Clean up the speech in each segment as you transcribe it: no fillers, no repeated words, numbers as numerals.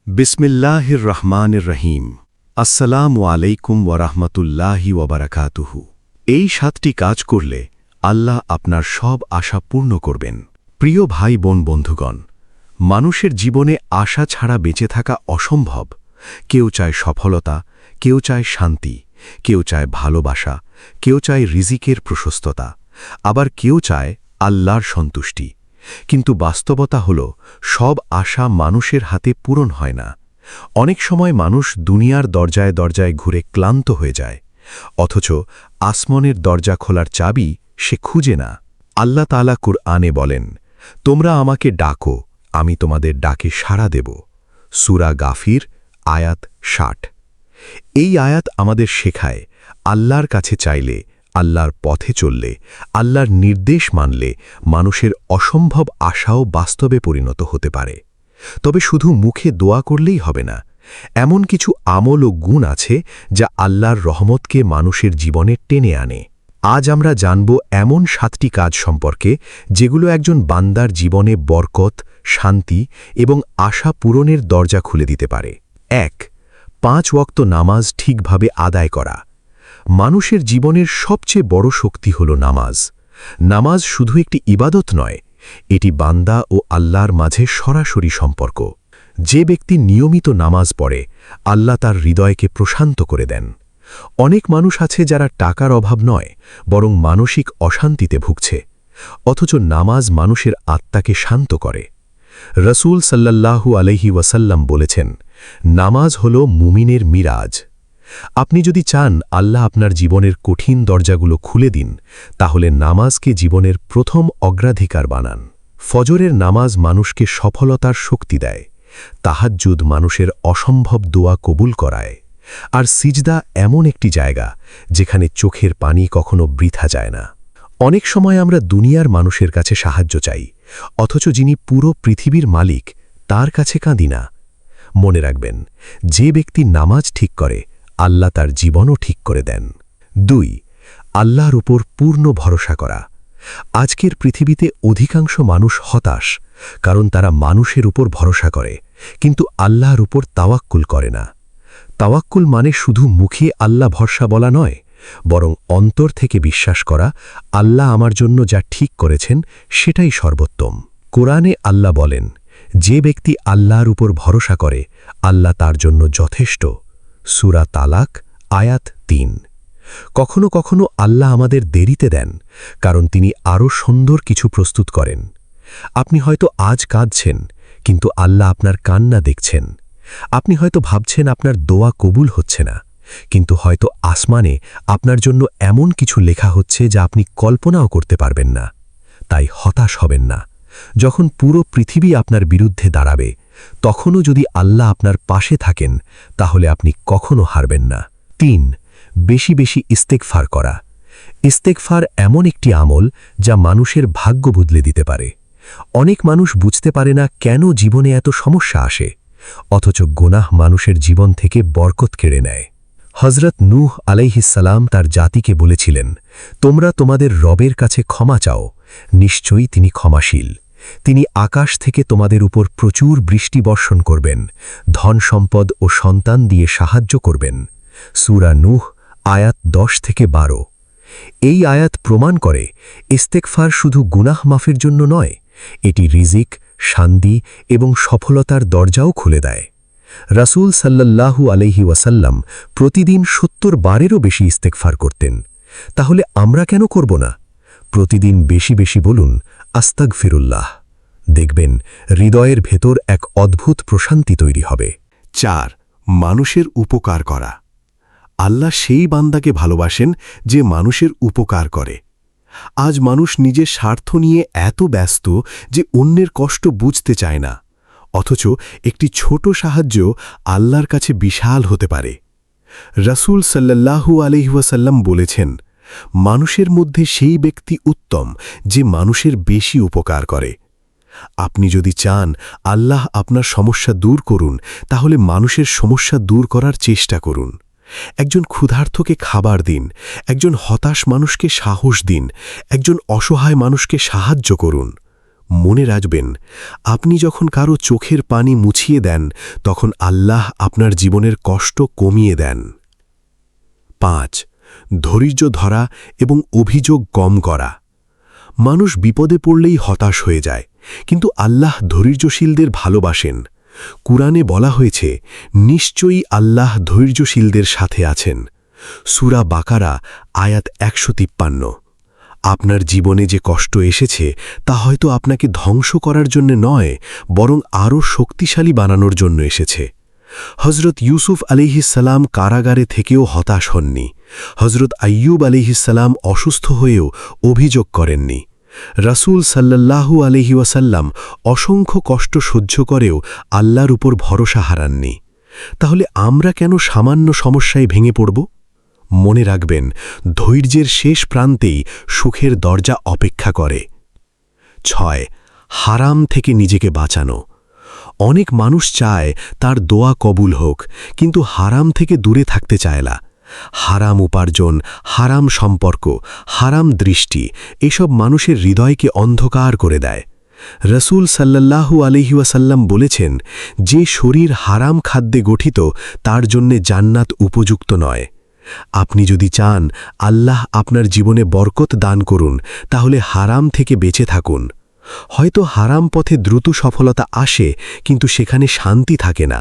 বিসমিল্লাহির রহমানির রহিম। আসসালামু আলাইকুম ওয়ারাহমাতুল্লাহি ওয়াবারাকাতুহু। এই 7টি কাজ করলে আল্লাহ আপনার সব আশা পূর্ণ করবেন। প্রিয় ভাই বোন বন্ধুগণ, মানুষের জীবনে আশা ছাড়া বেঁচে থাকা অসম্ভব। কেউ চায় সফলতা, কেউ চায় শান্তি, কেউ চায় ভালোবাসা, কেউ চায় রিজিকের প্রশস্ততা, আবার কেউ চায় আল্লাহর সন্তুষ্টি। কিন্তু বাস্তবতা হল, সব আশা মানুষের হাতে পূরণ হয় না। অনেক সময় মানুষ দুনিয়ার দরজায় দরজায় ঘুরে ক্লান্ত হয়ে যায়, অথচ আসমানের দরজা খোলার চাবি সে খুঁজে না। আল্লাহ তাআলা কুরআনে বলেন, তোমরা আমাকে ডাকো, আমি তোমাদের ডাকে সাড়া দেব। সূরা গাফির আয়াত 60। এই আয়াত আমাদের শেখায়, আল্লাহর কাছে চাইলে, আল্লাহর পথে চললে, আল্লাহর নির্দেশ মানলে মানুষের অসম্ভব আশাও বাস্তবে পরিণত হতে পারে। তবে শুধু মুখে দোয়া করলেই হবে না। এমন কিছু আমল ও গুণ আছে যা আল্লাহর রহমতকে মানুষের জীবনে টেনে আনে। আজ আমরা জানব এমন 7টি কাজ সম্পর্কে যেগুলো একজন বান্দার জীবনে বরকত, শান্তি এবং আশা পূরণের দরজা খুলে দিতে পারে। 1. 5 ওয়াক্ত নামাজ ঠিকভাবে আদায় করা। মানুষের জীবনের সবচেয়ে বড় শক্তি হল নামাজ। নামাজ শুধু একটি ইবাদত নয়, এটি বান্দা ও আল্লাহর মাঝে সরাসরি সম্পর্ক। যে ব্যক্তি নিয়মিত নামাজ পড়ে, আল্লাহ তার হৃদয়কে প্রশান্ত করে দেন। অনেক মানুষ আছে যারা টাকার অভাব নয়, বরং মানসিক অশান্তিতে ভুগছে, অথচ নামাজ মানুষের আত্মাকে শান্ত করে। রাসূল সাল্লাল্লাহু আলাইহি ওয়াসাল্লাম বলেছেন, নামাজ হল মুমিনের মিরাজ। আপনি যদি চান আল্লাহ আপনার জীবনের কঠিন দরজাগুলো খুলে দিন, তাহলে নামাজকে জীবনের প্রথম অগ্রাধিকার বানান। ফজরের নামাজ মানুষকে সফলতার শক্তি দেয়। তাহাজ্জুদ মানুষের অসম্ভব দোয়া কবুল করায়। আর সিজদা এমন একটি জায়গা যেখানে চোখের পানি কখনো বৃথা যায় না। অনেক সময় আমরা দুনিয়ার মানুষের কাছে সাহায্য চাই, অথচ যিনি পুরো পৃথিবীর মালিক তার কাছে কাঁদি না। মনে রাখবেন, যে ব্যক্তি নামাজ ঠিক করে, আল্লাহ তার জীবনও ঠিক করে দেন। 2. আল্লাহর উপর পূর্ণ ভরসা করা। আজকের পৃথিবীতে অধিকাংশ মানুষ হতাশ, কারণ তারা মানুষের উপর ভরসা করে, কিন্তু আল্লাহর উপর তাওয়াক্কুল করে না। তাওয়াক্কুল মানে শুধু মুখে আল্লাহ ভরসা বলা নয়, বরং অন্তর থেকে বিশ্বাস করা, আল্লাহ আমার জন্য যা ঠিক করেছেন সেটাই সর্বোত্তম। কোরআনে আল্লাহ বলেন, যে ব্যক্তি আল্লাহর উপর ভরসা করে, আল্লাহ তার জন্য যথেষ্ট। সূরা তালাক আয়াত 3। কখনো কখনো আল্লাহ আমাদের দেরিতে দেন, কারণ তিনি আরও সুন্দর কিছু প্রস্তুত করেন। আপনি হয়তো আজ কাঁদছেন, কিন্তু আল্লাহ আপনার কান্না দেখছেন। আপনি হয়তো ভাবছেন আপনার দোয়া কবুল হচ্ছে না, কিন্তু হয়তো আসমানে আপনার জন্য এমন কিছু লেখা হচ্ছে যা আপনি কল্পনাও করতে পারবেন না। তাই হতাশ হবেন না। যখন পুরো পৃথিবী আপনার বিরুদ্ধে দাঁড়াবে, তখনও যদি আল্লাহ আপনার পাশে থাকেন, তাহলে আপনি কখনো হারবেন না। 3. বেশি বেশি ইস্তেগফার করা। ইস্তেগফার এমন একটি আমল যা মানুষের ভাগ্য বদলে দিতে পারে। অনেক মানুষ বুঝতে পারে না কেন জীবনে এত সমস্যা আসে, অথচ গুনাহ মানুষের জীবন থেকে বরকত কেড়ে নেয়। হযরত নূহ আলাইহিসসালাম তার জাতিকে বলেছিলেন, তোমরা তোমাদের রবের কাছে ক্ষমা চাও, নিশ্চয়ই তিনি ক্ষমাশীল। তিনি আকাশ থেকে তোমাদের উপর প্রচুর বৃষ্টি বর্ষণ করবেন, ধন সম্পদ ও সন্তান দিয়ে সাহায্য করবেন। সূরা নূহ আয়াত 10-12। এই আয়াত প্রমাণ করে, ইস্তেগফার শুধু গুনাহ মাফের জন্য নয়, এটি রিজিক, শান্তি এবং সফলতার দরজাও খুলে দেয়। রাসূল সাল্লাল্লাহু আলাইহি ওয়াসাল্লাম প্রতিদিন 70 বারেরও বেশি ইস্তেগফার করতেন। তাহলে আমরা কেন করব না? প্রতিদিন বেশি বেশি বলুন, আস্তাগফিরুল্লাহ। দেখবেন হৃদয়ের ভেতর এক অদ্ভুত প্রশান্তি তৈরি হবে। 4. মানুষের উপকার করা। আল্লাহ সেই বান্দাকে ভালোবাসেন যে মানুষের উপকার করে। আজ মানুষ নিজের স্বার্থ নিয়ে এত ব্যস্ত যে অন্যের কষ্ট বুঝতে চায় না, অথচ একটি ছোট সাহায্য আল্লাহর কাছে বিশাল হতে পারে। রাসূল সাল্লাল্লাহু আলাইহি ওয়াসাল্লাম বলেছেন, মানুষের মধ্যে সেই ব্যক্তি উত্তম যে মানুষের বেশি উপকার করে। আপনি যদি চান আল্লাহ আপনার সমস্যা দূর করুন, তাহলে মানুষের সমস্যা দূর করার চেষ্টা করুন। একজন ক্ষুধার্তকে খাবার দিন, একজন হতাশ মানুষকে সাহস দিন, একজন অসহায় মানুষকে সাহায্য করুন। মনে রাখবেন, আপনি যখন কারো চোখের পানি মুছিয়ে দেন তখন আল্লাহ আপনার জীবনের কষ্ট কমিয়ে দেন। 5. ধৈর্য ধরা এবং অভিযোগ কম করা। মানুষ বিপদে পড়লেই হতাশ হয়ে যায়, কিন্তু আল্লাহ ধৈর্যশীলদের ভালোবাসেন। কুরআনে বলা হয়েছে, নিশ্চয়ই আল্লাহ ধৈর্যশীলদের সাথে আছেন। সূরা বাকারা আয়াত 153। আপনার জীবনে যে কষ্ট এসেছে তা হয়তো আপনাকে ধ্বংস করার জন্য নয়, বরং আরও শক্তিশালী বানানোর জন্য এসেছে। হজরত ইউসুফ আলাইহিসসালাম কারাগারে থেকেও হতাশ হননি। হজরত আইয়ুব আলাইহিসসালাম অসুস্থ হয়েও অভিযোগ করেননি। রাসূল সাল্লাল্লাহু আলাইহি ওয়াসাল্লাম অসংখ্য কষ্ট সহ্য করেও আল্লাহর উপর ভরসা হারাননি। তাহলে আমরা কেন সামান্য সমস্যায় ভেঙে পড়ব? মনে রাখবেন, ধৈর্যের শেষ প্রান্তেই সুখের দরজা অপেক্ষা করে। 6. হারাম থেকে নিজেকে বাঁচানো। অনেক মানুষ চায় তার দোয়া কবুল হোক, কিন্তু হারাম থেকে দূরে থাকতে চায় না। হারাম উপার্জন, হারাম সম্পর্ক, হারাম দৃষ্টি এসব মানুষের হৃদয়কে অন্ধকার করে দেয়। রাসূল সাল্লাল্লাহু আলাইহি ওয়াসাল্লাম বলেছেন, যে শরীর হারাম খাদ্যে গঠিত তার জন্যে জান্নাত উপযুক্ত নয়। আপনি যদি চান আল্লাহ আপনার জীবনে বরকত দান করুন, তাহলে হারাম থেকে বেঁচে থাকুন। হয়তো হারাম পথে দ্রুত সফলতা আসে, কিন্তু সেখানে শান্তি থাকে না।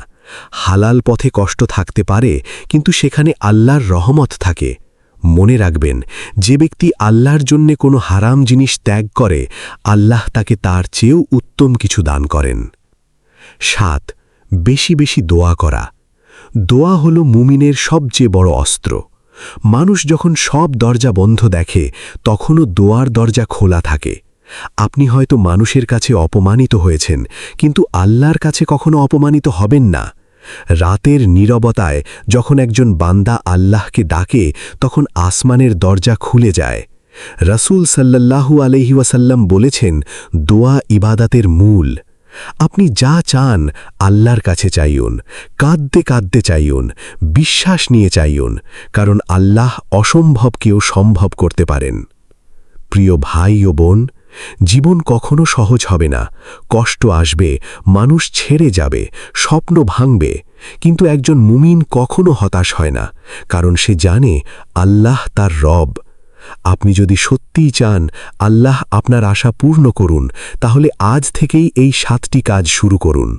হালাল পথে কষ্ট থাকতে পারে, কিন্তু সেখানে আল্লাহর রহমত থাকে। মনে রাখবেন, যে ব্যক্তি আল্লাহর জন্যে কোনো হারাম জিনিস ত্যাগ করে, আল্লাহ তাকে তার চেয়েও উত্তম কিছু দান করেন। 7. বেশি বেশি দোয়া করা। দোয়া হল মুমিনের সবচেয়ে বড় অস্ত্র। মানুষ যখন সব দরজা বন্ধ দেখে, তখনও দোয়ার দরজা খোলা থাকে। আপনি হয়তো মানুষের কাছে অপমানিত হয়েছেন, কিন্তু আল্লাহর কাছে কখনো অপমানিত হবেন না। রাতের নীরবতায় যখন একজন বান্দা আল্লাহকে ডাকে, তখন আসমানের দরজা খুলে যায়। রাসূল সাল্লাল্লাহু আলাইহি ওয়াসাল্লাম বলেছেন, দোয়া ইবাদাতের মূল। আপনি যা চান আল্লাহর কাছে চাইউন, কাঁদতে কাঁদতে চাইউন, বিশ্বাস নিয়ে চাইউন, কারণ আল্লাহ অসম্ভবকেও সম্ভব করতে পারেন। প্রিয় ভাই ও বোন, জীবন কখনো সহজ হবে না। কষ্ট আসবে, মানুষ ছেড়ে যাবে, স্বপ্ন ভাঙবে, কিন্তু একজন মুমিন কখনো হতাশ হয় না, কারণ সে জানে আল্লাহ তার রব। আপনি যদি সত্যিই চান আল্লাহ আপনার আশা পূর্ণ করুন, তাহলে আজ থেকেই এই 7টি কাজ শুরু করুন।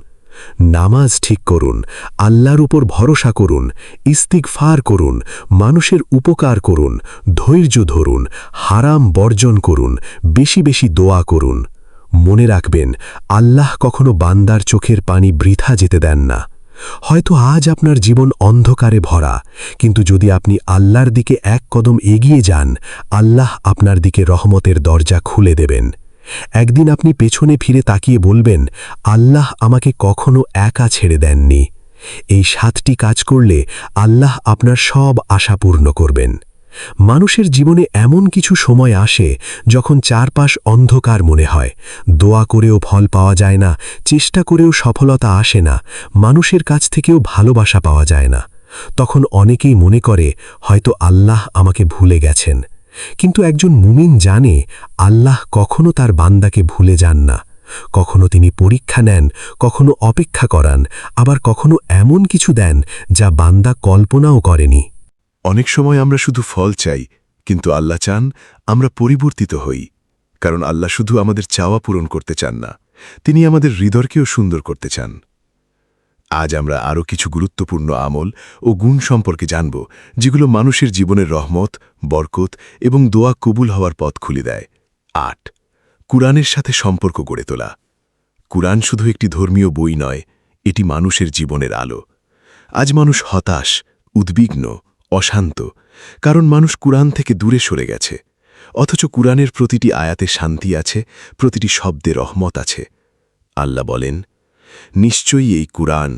নামাজ ঠিক করুন, আল্লাহর উপর ভরসা করুন, ইস্তিগফার করুন, মানুষের উপকার করুন, ধৈর্য ধরুন, হারাম বর্জন করুন, বেশি বেশি দোয়া করুন। মনে রাখবেন, আল্লাহ কখনো বান্দার চোখের পানি বৃথা যেতে দেন না। হয়তো আজ আপনার জীবন অন্ধকারে ভরা, কিন্তু যদি আপনি আল্লাহর দিকে এক কদম এগিয়ে যান, আল্লাহ আপনার দিকে রহমতের দরজা খুলে দেবেন। একদিন আপনি পেছনে ফিরে তাকিয়ে বলবেন, আল্লাহ আমাকে কখনো একা ছেড়ে দেননি। এই 7টি কাজ করলে আল্লাহ আপনার সব আশা পূর্ণ করবেন। মানুষের জীবনে এমন কিছু সময় আসে যখন চারপাশ অন্ধকার মনে হয়, দোয়া করেও ফল পাওয়া যায় না, চেষ্টা করেও সফলতা আসে না, মানুষের কাছ থেকেও ভালোবাসা পাওয়া যায় না। তখন অনেকেই মনে করে হয়তো আল্লাহ আমাকে ভুলে গেছেন। কিন্তু একজন মুমিন জানে আল্লাহ কখনো তার বান্দাকে ভুলে যান না। কখনো তিনি পরীক্ষা নেন, কখনো অপেক্ষা করান, আবার কখনো এমন কিছু দেন যা বান্দা কল্পনাও করেনি। অনেক সময় আমরা শুধু ফল চাই, কিন্তু আল্লাহ চান আমরা পরিবর্তিত হই। কারণ আল্লাহ শুধু আমাদের চাওয়া পূরণ করতে চান না, তিনি আমাদের হৃদয়কেও সুন্দর করতে চান। আজ আমরা আরও কিছু গুরুত্বপূর্ণ আমল ও গুণ সম্পর্কে জানব, যেগুলো মানুষের জীবনের রহমত, বরকত এবং দোয়া কবুল হওয়ার পথ খুলে দেয়। 8. কুরআনের সাথে সম্পর্ক গড়ে তোলা। কুরআন শুধু একটি ধর্মীয় বই নয়, এটি মানুষের জীবনের আলো। আজ মানুষ হতাশ, উদ্বিগ্ন, অশান্ত, কারণ মানুষ কুরআন থেকে দূরে সরে গেছে। অথচ কুরআনের প্রতিটি আয়াতে শান্তি আছে, প্রতিটি শব্দে রহমত আছে। আল্লাহ বলেন, নিশ্চয়ই এই কুরআন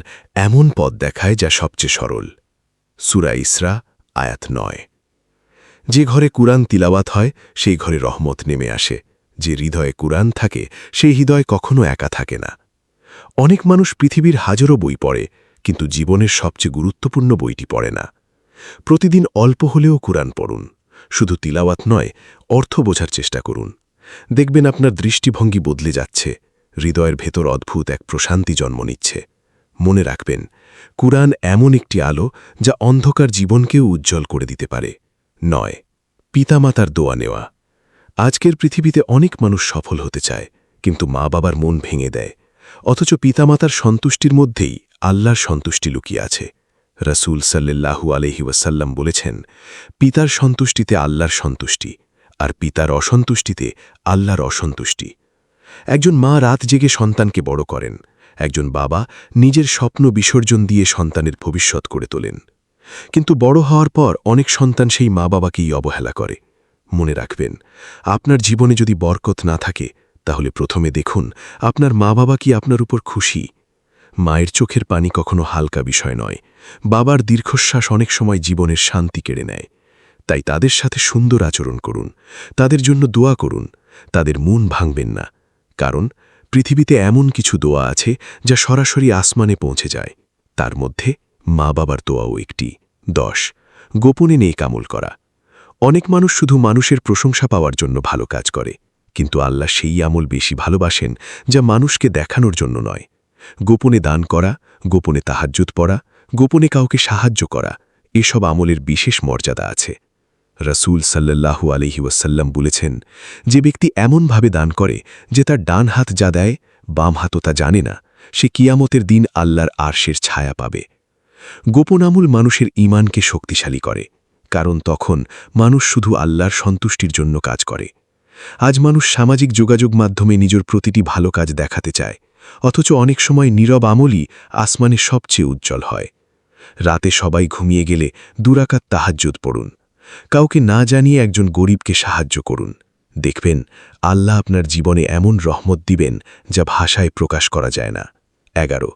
এমন পথ দেখায় যা সবচেয়ে সরল। সূরা ইসরা আয়াত 9। যে ঘরে কুরআন তিলাওয়াত হয় সেই ঘরে রহমত নেমে আসে। যে হৃদয়ে কুরআন থাকে সেই হৃদয় কখনো একা থাকে না। অনেক মানুষ পৃথিবীর হাজারো বই পড়ে, কিন্তু জীবনের সবচেয়ে গুরুত্বপূর্ণ বইটি পড়ে না। প্রতিদিন অল্প হলেও কুরআন পড়ুন। শুধু তিলাওয়াত নয়, অর্থ বোঝার চেষ্টা করুন। দেখবেন আপনার দৃষ্টিভঙ্গি বদলে যাচ্ছে, হৃদয়ের ভেতর অদ্ভুত এক প্রশান্তি জন্ম নিচ্ছে। মনে রাখবেন, কুরআন এমন একটি আলো যা অন্ধকার জীবনকেও উজ্জ্বল করে দিতে পারে। 9. পিতামাতার দোয়া নেওয়া। আজকের পৃথিবীতে অনেক মানুষ সফল হতে চায়, কিন্তু মা বাবার মন ভেঙে দেয়। অথচ পিতামাতার সন্তুষ্টির মধ্যেই আল্লাহর সন্তুষ্টি লুকিয়ে আছে। রাসূল সাল্লাল্লাহু আলাইহি ওয়াসাল্লাম বলেছেন, পিতার সন্তুষ্টিতে আল্লাহর সন্তুষ্টি, আর পিতার অসন্তুষ্টিতে আল্লাহর অসন্তুষ্টি। একজন মা রাত জেগে সন্তানকে বড় করেন, একজন বাবা নিজের স্বপ্ন বিসর্জন দিয়ে সন্তানের ভবিষ্যৎ করে তোলেন। কিন্তু বড় হওয়ার পর অনেক সন্তান সেই মা বাবাকেই অবহেলা করে। মনে রাখবেন, আপনার জীবনে যদি বরকত না থাকে, তাহলে প্রথমে দেখুন আপনার মা বাবা কি আপনার উপর খুশি। মায়ের চোখের পানি কখনো হালকা বিষয় নয়, বাবার দীর্ঘশ্বাস অনেক সময় জীবনের শান্তি কেড়ে নেয়। তাই তাদের সাথে সুন্দর আচরণ করুন, তাদের জন্য দোয়া করুন, তাদের মন ভাঙবেন না। কারণ পৃথিবীতে এমন কিছু দোয়া আছে যা সরাসরি আসমানে পৌঁছে যায়, তার মধ্যে মা বাবার দোয়াও একটি। 10. গোপনে নেক আমল করা। অনেক মানুষ শুধু মানুষের প্রশংসা পাওয়ার জন্য ভালো কাজ করে, কিন্তু আল্লাহ সেই আমল বেশি ভালোবাসেন যা মানুষকে দেখানোর জন্য নয়। গোপনে দান করা, গোপনে তাহাজ্জুদ পড়া, গোপনে কাউকে সাহায্য করা, এসব আমলের বিশেষ মর্যাদা আছে। রাসূল সাল্লাল্লাহু আলাইহি ওয়াসাল্লাম বলেছেন, যে ব্যক্তি এমনভাবে দান করে যে তার ডান হাত যা দেয় বাম হাতও তা জানে না, সে কিয়ামতের দিন আল্লাহর আরশের ছায়া পাবে। গোপন আমল মানুষের ঈমানকে শক্তিশালী করে, কারণ তখন মানুষ শুধু আল্লাহর সন্তুষ্টির জন্য কাজ করে। আজ মানুষ সামাজিক যোগাযোগ মাধ্যমে নিজের প্রতিটি ভালো কাজ দেখাতে চায়, অথচ অনেক সময় নীরব আমলই আসমানে সবচেয়ে উজ্জ্বল হয়। রাতে সবাই ঘুমিয়ে গেলে 2 রাকাত তাহাজ্জুদ পড়ুন, কাউকে না জানিয়ে একজন গরিবকে সাহায্য করুন। দেখবেন আল্লাহ আপনার জীবনে এমন রহমত দিবেন যা ভাষায় প্রকাশ করা যায় না। 11.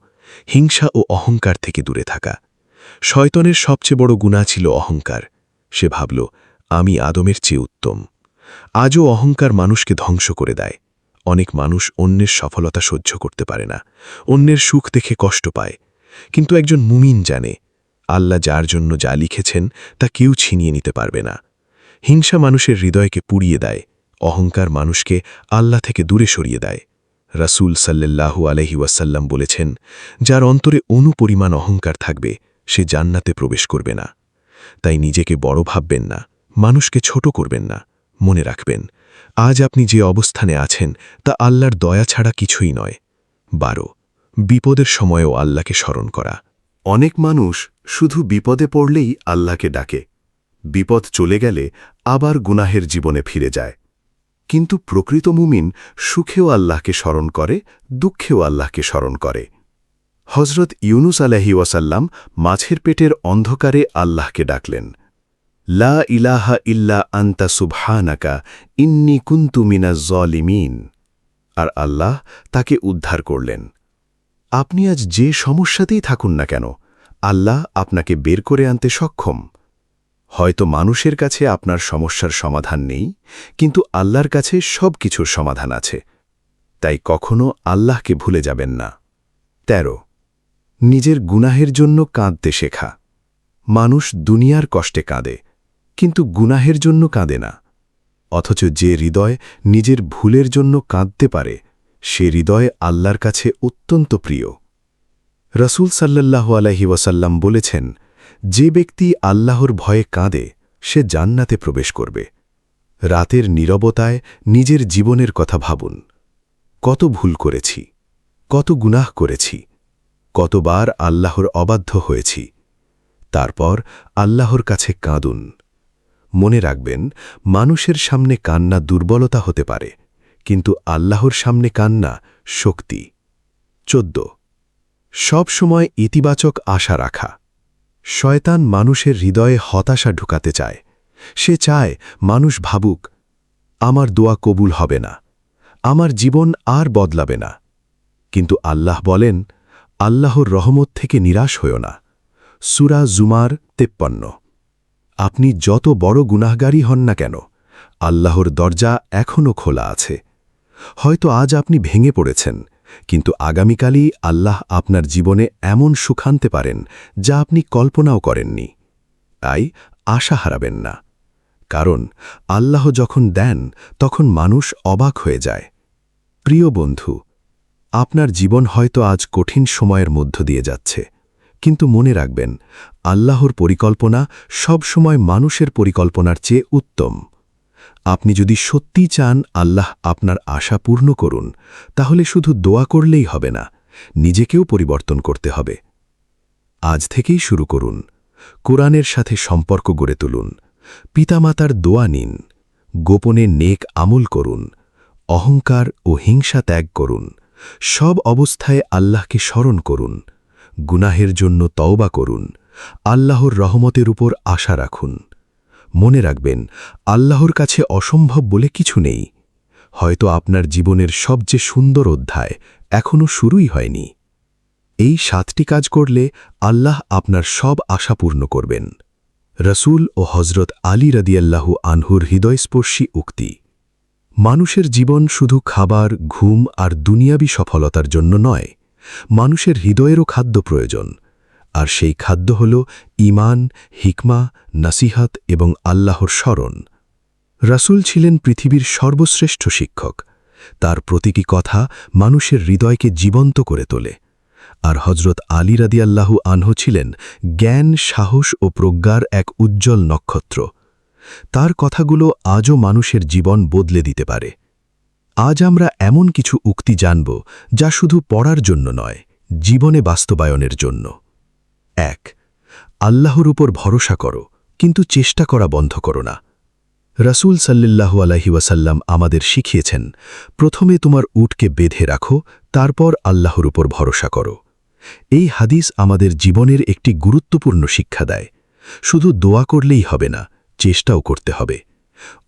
হিংসা ও অহংকার থেকে দূরে থাকা। শয়তানের সবচেয়ে বড় গুনাহ ছিল অহংকার। সে ভাবল, আমি আদমের চেয়ে উত্তম। আজও অহংকার মানুষকে ধ্বংস করে দেয়। অনেক মানুষ অন্যের সফলতা সহ্য করতে পারে না, অন্যের সুখ দেখে কষ্ট পায়। কিন্তু একজন মুমিন জানে, আল্লাহ যার জন্য যা লিখেছেন তা কেউ ছিনিয়ে নিতে পারবে না। হিংসা মানুষের হৃদয়কে পুড়িয়ে দেয়, অহংকার মানুষকে আল্লাহ থেকে দূরে সরিয়ে দেয়। রাসূল সাল্লাল্লাহু আলাইহি ওয়াসাল্লাম বলেছেন, যার অন্তরে অনুপরিমাণ অহংকার থাকবে সে জান্নাতে প্রবেশ করবে না। তাই নিজেকে বড় ভাববেন না, মানুষকে ছোট করবেন না। মনে রাখবেন, আজ আপনি যে অবস্থানে আছেন তা আল্লাহর দয়া ছাড়া কিছুই নয়। 12. বিপদের সময়েও আল্লাহকে স্মরণ করা। অনেক মানুষ শুধু বিপদে পড়লেই আল্লাহকে ডাকে, বিপদ চলে গেলে আবার গুনাহের জীবনে ফিরে যায়। কিন্তু প্রকৃত মুমিন সুখেও আল্লাহকে স্মরণ করে, দুঃখেও আল্লাহকে স্মরণ করে। হজরত ইউনুস আলাইহি ওয়াসাল্লাম মাছের পেটের অন্ধকারে আল্লাহকে ডাকলেন, লা ইলাহা ইল্লা আনতা সুবহানাকা ইন্নী কুনতু মিনাজ জালিমিন। আর আল্লাহ তাকে উদ্ধার করলেন। আপনি আজ যে সমস্যাতেই থাকুন না কেন, আল্লাহ আপনাকে বের করে আনতে সক্ষম। হয়তো মানুষের কাছে আপনার সমস্যার সমাধান নেই, কিন্তু আল্লাহর কাছে সব কিছুর সমাধান আছে। তাই কখনো আল্লাহকে ভুলে যাবেন না। 13. নিজের গুনাহের জন্য কাঁদতে শেখা। মানুষ দুনিয়ার কষ্টে কাঁদে, কিন্তু গুনাহের জন্য কাঁদে না। অথচ যে হৃদয় নিজের ভুলের জন্য কাঁদতে পারে, সে হৃদয় আল্লাহর কাছে অত্যন্ত প্রিয়। রাসূল সাল্লাল্লাহু আলাইহি ওয়াসাল্লাম বলেছেন, যে ব্যক্তি আল্লাহর ভয়ে কাঁদে সে জান্নাতে প্রবেশ করবে। রাতের নীরবতায় নিজের জীবনের কথা ভাবুন। কত ভুল করেছি, কত গুনাহ করেছি, কতবার আল্লাহর অবাধ্য হয়েছি। তারপর আল্লাহর কাছে কাঁদুন। মনে রাখবেন, মানুষের সামনে কান্না দুর্বলতা হতে পারে, কিন্তু আল্লাহর সামনে কান্না শক্তি। 14. সব সময় ইতিবাচক আশা রাখা। শয়তান মানুষের হৃদয়ে হতাশা ঢুকাতে চায়। সে চায় মানুষ ভাবুক, আমার দোয়া কবুল হবে না, আমার জীবন আর বদলাবে না। কিন্তু আল্লাহ বলেন, আল্লাহর রহমত থেকে নিরাশ হয়ো না। সূরা জুমার 53। আপনি যত বড় গুনাহগারী হন না কেন, আল্লাহর দরজা এখনও খোলা আছে। হয়তো আজ আপনি ভেঙে পড়েছেন, কিন্তু আগামীকালই আল্লাহ আপনার জীবনে এমন সুখ আনতে পারেন যা আপনি কল্পনাও করেননি। তাই আশা হারাবেন না। কারণ আল্লাহ যখন দেন তখন মানুষ অবাক হয়ে যায়। প্রিয় বন্ধু, আপনার জীবন হয়তো আজ কঠিন সময়ের মধ্য দিয়ে যাচ্ছে, কিন্তু মনে রাখবেন, আল্লাহর পরিকল্পনা সব সময় মানুষের পরিকল্পনার চেয়ে উত্তম। আপনি যদি সত্যি চান আল্লাহ আপনার আশা পূর্ণ করুন, তাহলে শুধু দোয়া করলেই হবে না, নিজেকেও পরিবর্তন করতে হবে। আজ থেকেই শুরু করুন। কোরআনের সাথে সম্পর্ক গড়ে তুলুন, পিতামাতার দোয়া নিন, গোপনে নেক আমল করুন, অহংকার ও হিংসা ত্যাগ করুন, সব অবস্থায় আল্লাহকে স্মরণ করুন, গুনাহের জন্য তওবা করুন, আল্লাহর রহমতের উপর আশা রাখুন। মনে রাখবেন, আল্লাহর কাছে অসম্ভব বলে কিছু নেই। হয়তো আপনার জীবনের সবচেয়ে সুন্দর অধ্যায় এখনও শুরুই হয়নি। এই 7টি কাজ করলে আল্লাহ আপনার সব আশা পূর্ণ করবেন। রসূল ও হজরত আলী রাদিয়াল্লাহু আনহুর হৃদয়স্পর্শী উক্তি। মানুষের জীবন শুধু খাবার, ঘুম আর দুনিয়াবী সফলতার জন্য নয়, মানুষের হৃদয়েরও খাদ্য প্রয়োজন। আর সেই খাদ্য হল ঈমান, হিকমা, নাসিহাত এবং আল্লাহর স্মরণ। রাসূল ছিলেন পৃথিবীর সর্বশ্রেষ্ঠ শিক্ষক। তার প্রতিটি কথা মানুষের হৃদয়কে জীবন্ত করে তোলে। আর হজরত আলী রাদিয়াল্লাহু আনহু ছিলেন জ্ঞান, সাহস ও প্রজ্ঞার এক উজ্জ্বল নক্ষত্র। তার কথাগুলো আজও মানুষের জীবন বদলে দিতে পারে। আজ আমরা এমন কিছু উক্তি জানব যা শুধু পড়ার জন্য নয়, জীবনে বাস্তবায়নের জন্য। 1. আল্লাহর উপর ভরসা করো, কিন্তু চেষ্টা করা বন্ধ করো না। রাসূল সাল্লাল্লাহু আলাইহি ওয়াসাল্লাম আমাদের শিখিয়েছেন, প্রথমে তোমার উটকে বেঁধে রাখো, তারপর আল্লাহর উপর ভরসা করো। এই হাদিস আমাদের জীবনের একটি গুরুত্বপূর্ণ শিক্ষা দেয়। শুধু দোয়া করলেই হবে না, চেষ্টাও করতে হবে।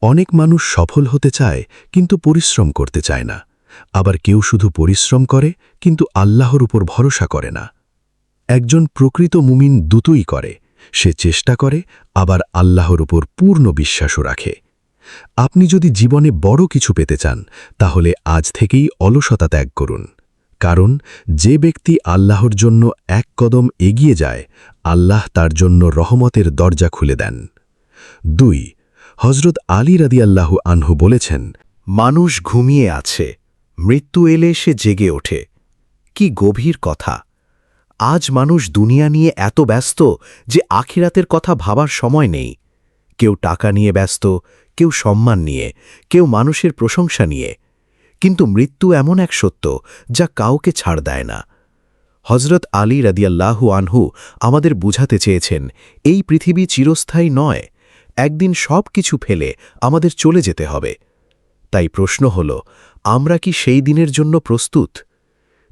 অনেক মানুষ সফল হতে চায় কিন্তু পরিশ্রম করতে চায় না। আবার কেউ শুধু পরিশ্রম করে কিন্তু আল্লাহর উপর ভরসা করে না। একজন প্রকৃত মুমিন দুটোই করে, সে চেষ্টা করে, আবার আল্লাহর উপর পূর্ণ বিশ্বাসও রাখে। আপনি যদি জীবনে বড় কিছু পেতে চান, তাহলে আজ থেকেই অলসতা ত্যাগ করুন। কারণ যে ব্যক্তি আল্লাহর জন্য এক কদম এগিয়ে যায়, আল্লাহ তার জন্য রহমতের দরজা খুলে দেন। 2. হজরত আলী রাদিয়াল্লাহু আনহু বলেছেন, মানুষ ঘুমিয়ে আছে, মৃত্যু এলে সে জেগে ওঠে। কি গভীর কথা! আজ মানুষ দুনিয়া নিয়ে এত ব্যস্ত যে আখিরাতের কথা ভাবার সময় নেই। কেউ টাকা নিয়ে ব্যস্ত, কেউ সম্মান নিয়ে, কেউ মানুষের প্রশংসা নিয়ে। কিন্তু মৃত্যু এমন এক সত্য যা কাউকে ছাড় দেয় না। হজরত আলী রাদিয়াল্লাহু আনহু আমাদের বুঝাতে চেয়েছেন, এই পৃথিবী চিরস্থায়ী নয়, একদিন সব কিছু ফেলে আমাদের চলে যেতে হবে। তাই প্রশ্ন হল, আমরা কি সেই দিনের জন্য প্রস্তুত?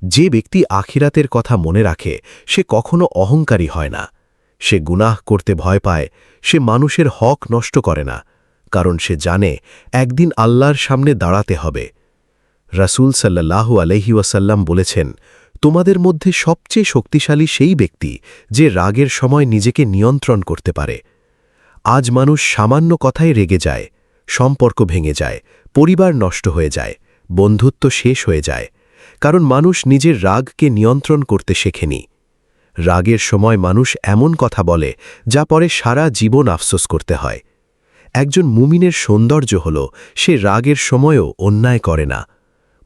যে ব্যক্তি আখিরাতের কথা মনে রাখে, সে কখনো অহংকারী হয় না। সে গুনাহ করতে ভয় পায়, সে মানুষের হক নষ্ট করে না, কারণ সে জানে একদিন আল্লাহর সামনে দাঁড়াতে হবে। রাসূল সাল্লাল্লাহু আলাইহি ওয়াসাল্লাম বলেছেন, তোমাদের মধ্যে সবচেয়ে শক্তিশালী সেই ব্যক্তি যে রাগের সময় নিজেকে নিয়ন্ত্রণ করতে পারে। আজ মানুষ সামান্য কথায় রেগে যায়, সম্পর্ক ভেঙে যায়, পরিবার নষ্ট হয়ে যায়, বন্ধুত্ব শেষ হয়ে যায়, কারণ মানুষ নিজের রাগকে নিয়ন্ত্রণ করতে শেখেনি। রাগের সময় মানুষ এমন কথা বলে যা পরে সারা জীবন আফসোস করতে হয়। একজন মুমিনের সৌন্দর্য হল সে রাগের সময়ও অন্যায় করে না।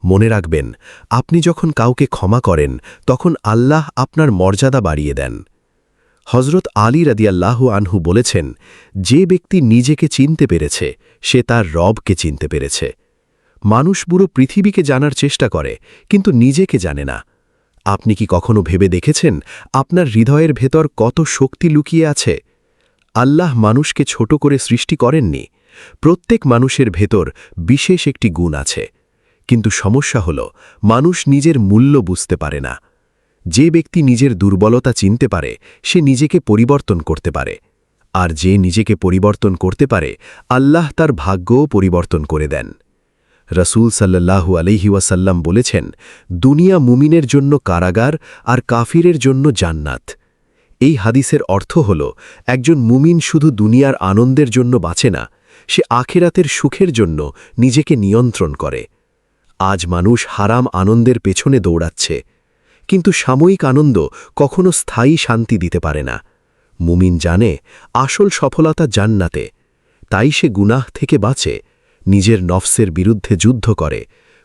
মনে রাখবেন, আপনি যখন কাউকে ক্ষমা করেন তখন আল্লাহ আপনার মর্যাদা বাড়িয়ে দেন। হজরত আলী রাদিয়াল্লাহু আনহু বলেছেন, যে ব্যক্তি নিজেকে চিনতে পেরেছে সে তার রবকে চিনতে পেরেছে। মানুষ পুরো পৃথিবীকে জানার চেষ্টা করে কিন্তু নিজেকে জানে না। আপনি কি কখনো ভেবে দেখেছেন আপনার হৃদয়ের ভেতর কত শক্তি লুকিয়ে আছে? আল্লাহ মানুষকে ছোট করে সৃষ্টি করেননি। প্রত্যেক মানুষের ভেতর বিশেষ একটি গুণ আছে, কিন্তু সমস্যা হল মানুষ নিজের মূল্য বুঝতে পারে না। যে ব্যক্তি নিজের দুর্বলতা চিনতে পারে সে নিজেকে পরিবর্তন করতে পারে, আর যে নিজেকে পরিবর্তন করতে পারে আল্লাহ তার ভাগ্যও পরিবর্তন করে দেন। রাসূল সাল্লাল্লাহু আলাইহি ওয়াসাল্লাম বলেছেন, দুনিয়া মুমিনের জন্য কারাগার আর কাফিরের জন্য জান্নাত। এই হাদিসের অর্থ হল, একজন মুমিন শুধু দুনিয়ার আনন্দের জন্য বাঁচে না, সে আখিরাতের সুখের জন্য নিজেকে নিয়ন্ত্রণ করে। আজ মানুষ হারাম আনন্দের পেছনে দৌড়াচ্ছে, কিন্তু সাময়িক আনন্দ কখনো স্থায়ী শান্তি দিতে পারে না। মুমিন জানে আসল সফলতা জান্নাতে। তাই সে গুনাহ থেকে বাঁচে, নিজের নফসের বিরুদ্ধে যুদ্ধ করে,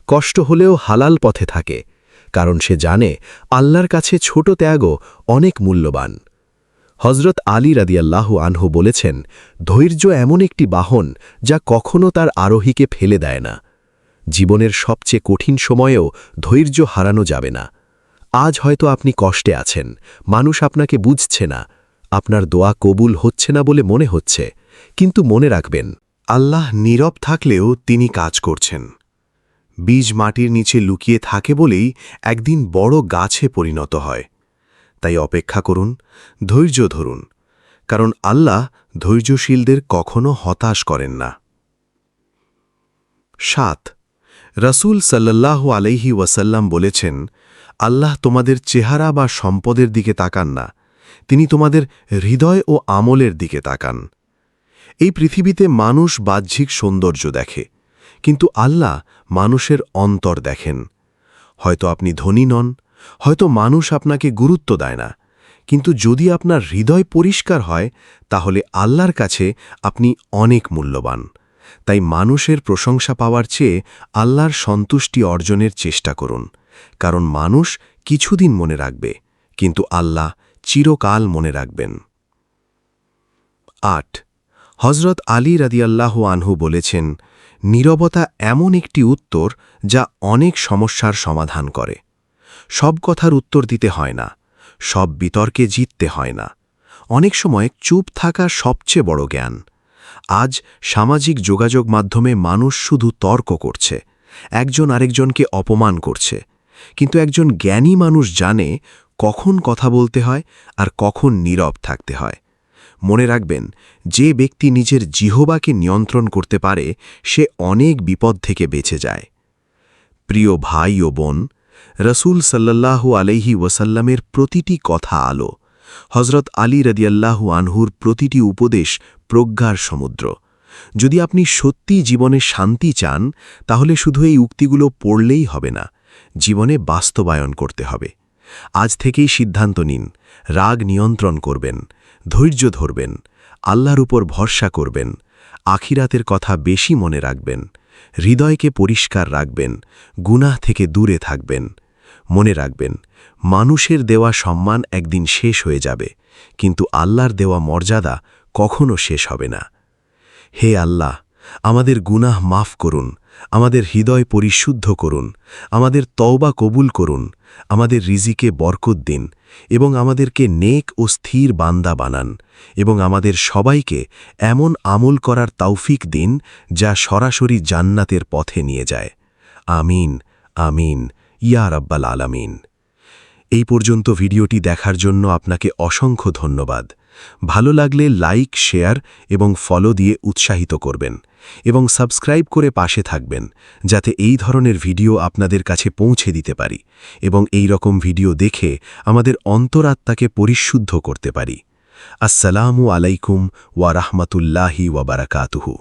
কষ্ট হলেও হালাল পথে থাকে, কারণ সে জানে আল্লাহর কাছে ছোট ত্যাগও অনেক মূল্যবান। হজরত আলী রাদিয়াল্লাহু আনহু বলেছেন, ধৈর্য এমন একটি বাহন যা কখনো তার আরোহীকে ফেলে দেয় না। জীবনের সবচেয়ে কঠিন সময়েও ধৈর্য হারানো যাবে না। আজ হয়তো আপনি কষ্টে আছেন, মানুষ আপনাকে বুঝছে না, আপনার দোয়া কবুল হচ্ছে না বলে মনে হচ্ছে, কিন্তু মনে রাখবেন, আল্লাহ নীরব থাকলেও তিনি কাজ করছেন। বীজ মাটির নিচে লুকিয়ে থাকে বলেই একদিন বড় গাছে পরিণত হয়। তাই অপেক্ষা করুন, ধৈর্য ধরুন, কারণ আল্লাহ ধৈর্যশীলদের কখনো হতাশ করেন না। ৭ রাসূল সাল্লাল্লাহু আলাইহি ওয়াসাল্লাম বলেছেন, আল্লাহ তোমাদের চেহারা বা সম্পদের দিকে তাকান না, তিনি তোমাদের হৃদয় ও আমলের দিকে তাকান। এই পৃথিবীতে মানুষ বাহ্যিক সৌন্দর্য দেখে, কিন্তু আল্লাহ মানুষের অন্তর দেখেন। হয়তো আপনি ধনী নন, হয়তো মানুষ আপনাকে গুরুত্ব দেয় না, কিন্তু যদি আপনার হৃদয় পরিষ্কার হয়, তাহলে আল্লাহর কাছে আপনি অনেক মূল্যবান। তাই মানুষের প্রশংসা পাওয়ার চেয়ে আল্লাহর সন্তুষ্টি অর্জনের চেষ্টা করুন, কারণ মানুষ কিছুদিন মনে রাখবে, কিন্তু আল্লাহ চিরকাল মনে রাখবেন। ৮ হজরত আলী রাদিয়াল্লাহু আনহু বলেছেন, নীরবতা এমন একটি উত্তর যা অনেক সমস্যার সমাধান করে। সব কথার উত্তর দিতে হয় না, সব বিতর্কে জিততে হয় না, অনেক সময় চুপ থাকা সবচেয়ে বড় জ্ঞান। আজ সামাজিক যোগাযোগ মাধ্যমে মানুষ শুধু তর্ক করছে, একজন আরেকজনকে অপমান করছে, কিন্তু একজন জ্ঞানী মানুষ জানে কখন কথা বলতে হয় আর কখন নীরব থাকতে হয়। মনে রাখবেন, যে ব্যক্তি নিজের জিহ্বাকে নিয়ন্ত্রণ করতে পারে সে অনেক বিপদ থেকে বেঁচে যায়। প্রিয় ভাই ও বোন, রাসূল সাল্লাল্লাহু আলাইহি ওয়াসাল্লামের প্রতিটি কথা আলো, হজরত আলী রাদিয়াল্লাহু আনহুর প্রতিটি উপদেশ প্রজ্ঞার সমুদ্র। যদি আপনি সত্যি জীবনে শান্তি চান, তাহলে শুধু এই উক্তিগুলো পড়লেই হবে না, জীবনে বাস্তবায়ন করতে হবে। আজ থেকেই সিদ্ধান্ত নিন, রাগ নিয়ন্ত্রণ করবেন, ধৈর্য ধরবেন, আল্লাহর উপর ভরসা করবেন, আখিরাতের কথা বেশি মনে রাখবেন, হৃদয়কে পরিষ্কার রাখবেন, গুনাহ থেকে দূরে থাকবেন। মনে রাখবেন, মানুষের দেওয়া সম্মান একদিন শেষ হয়ে যাবে, কিন্তু আল্লাহর দেওয়া মর্যাদা কখনো শেষ হবে না। হে আল্লাহ, আমাদের গুনাহ মাফ করুন, আমাদের হৃদয় পরিশুদ্ধ করুন, আমাদের তওবা কবুল করুন, আমাদের রিজিকে বরকত দিন এবং আমাদেরকে নেক ও স্থির বান্দা বানান, এবং আমাদের সবাইকে এমন আমল করার তৌফিক দিন যা সরাসরি জান্নাতের পথে নিয়ে যায়। আমিন, আমিন, ইয়া রাব্বাল আলামিন। এই পর্যন্ত ভিডিওটি দেখার জন্য আপনাকে অসংখ্য ধন্যবাদ। ভালো লাগলে লাইক, শেয়ার এবং ফলো দিয়ে উৎসাহিত করবেন, এবং সাবস্ক্রাইব করে পাশে থাকবেন, যাতে এই ধরনের ভিডিও আপনাদের কাছে পৌঁছে দিতে পারি এবং এই রকম ভিডিও দেখে আমাদের অন্তরাত্মাকে পরিশুদ্ধ করতে পারি। আসসালামু আলাইকুম ওয়া রাহমাতুল্লাহি ওয়া বারাকাতুহু।